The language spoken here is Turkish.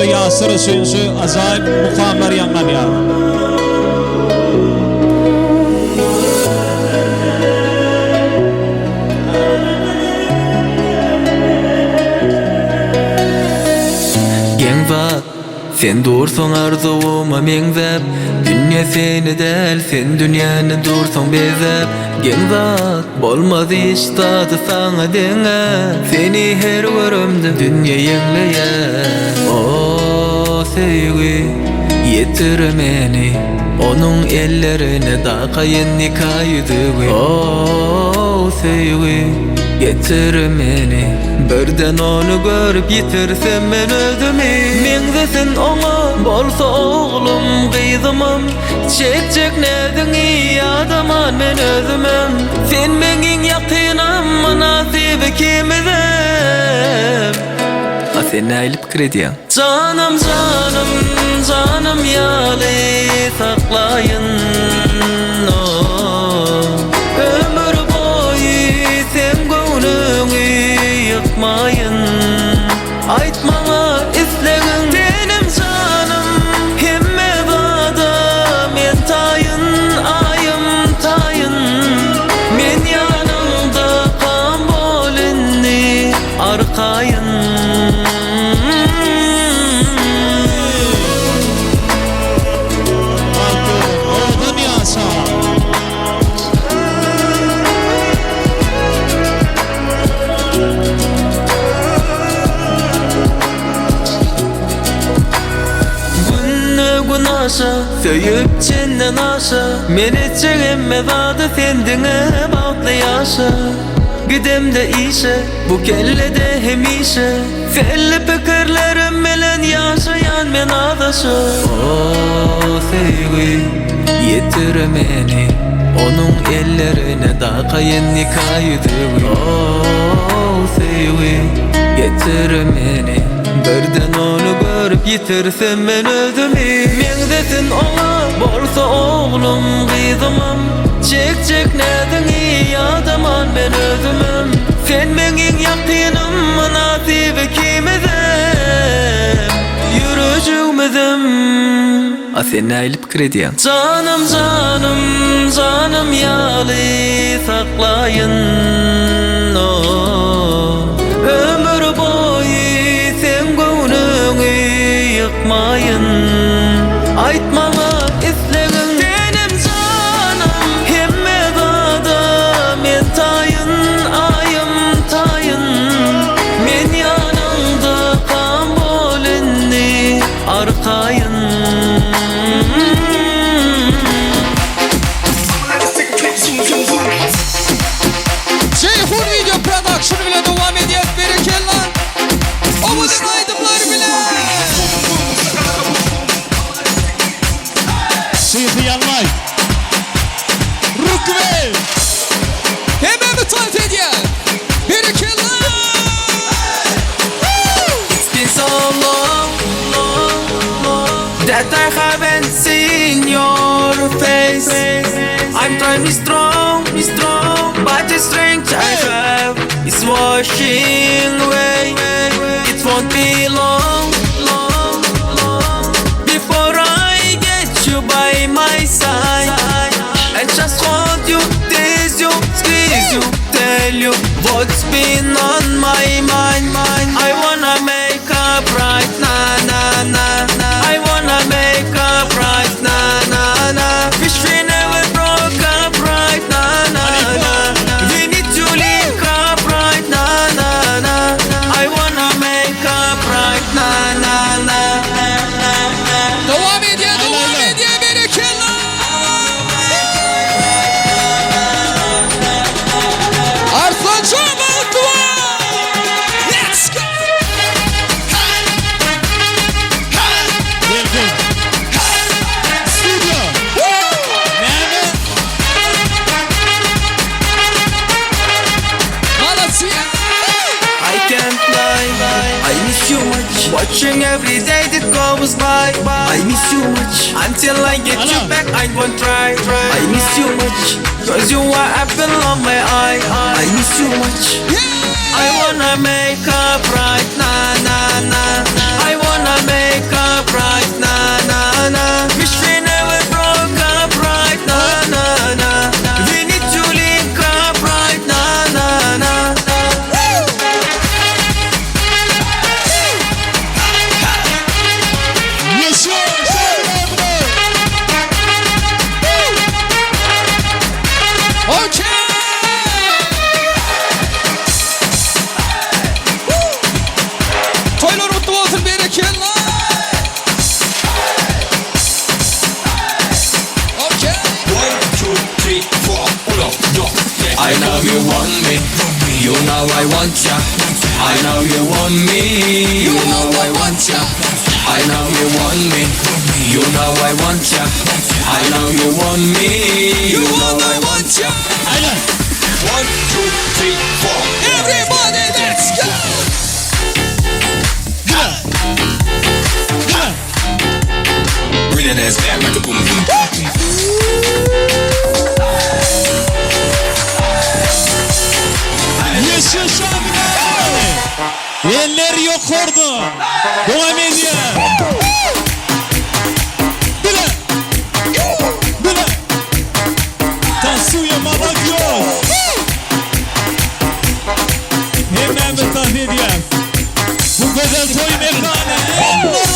Yasir Suyunsu azayip mukamlar yangan ya. Sen dursan arzuuma mengzep, dünya seni del, sen dünyanı dursan bezep. Genzat bolmaz iş tadı sana denge, seni her görümde dünya yengleye. O sevgi yetir meni, onun ellerine da kayın nikaydı. O sevgi getir meni, birden onu görüp yitirsem ben özümü. Mengzesin ona bolsa oğlum kıyzımım, çekecek nedin iyi adamın ben özümüm. Sen benim yakınım nasibi kimizem. Sen aylıp krediyan. Canım canım canım yalı saklayın. Ömür boyu sen gönlünü yıkmayın. Aytmana islegin benim canım, himme bada men tayın ayım tayın. Men yanımda kan bolinni arkayın. Söyüp çenden aşa, meni çekemez adı sendine bağlı yaşa. Gidemde işe, bu kellede hemişe, felli fikirlerim bilen yaşayan men adaşa. O sevgi yetir meni, onun ellerine da kayın nikaydı. O sevgi yetir meni, birden onu görüp yitirsem ben özümü. Mengzesin ona bolsa oğlum kıyzımım, çekecek nedin iyi adamın ben özümüm. Sen benim yakınım nasibi kimizem, yürücümüzüm. Sen aylıp krediyan. Canım canım canım yalı saklayın. Ömür boyu sen gönlünü yıkmayın. Aytmana islegin benim canım, himme bada men tayın ayım tayın. Men yanımda kan bolinni arkayın. Ceyhun Video Production bile devam ediyor. Berekeller Ovadan aydınlar bile. Seyfi yanmay Rukbe Hemen mi talit ediyor? Berekeller. It's been so long, long, long that I haven't seen your face. I'm trying to be strong, but the strength I have is washing away. It won't be long, long, long before I get you by my side. I just want you, tease you, squeeze you, tell you what's been on my mind. I wanna make up right, na na na na. I wanna make up right, na na na. Wish we never broke up right, na na na. We need to link up right, na na na. I wanna make up right, na na na. Devam ediyor, devam ediyor. Berekeller. Arslancan Mutluğa. Let's go. Studio Nerede? Malatya. I can't lie, I miss you much. Watching every day that goes by. I miss you much. Until I get you back, I won't try. I miss you much, cause you are apple on my eye. I miss you much. I wanna make up right, na na na. I wanna make I know you want me. You know I want ya. I know you want me. You know I want ya. I know you want me. You know I want ya. I know you want me. You know I want ya. Aynen. 1, 2, 3, 4. Everybody, let's go. Bring that ass back like a boom boom. Yaşa şampiyon. Eller yok orada. Devam ediyor. Bile. Bile. Tansuya malak yok. Hemen bir tahliye ediyor. Bu güzel toy mekanı.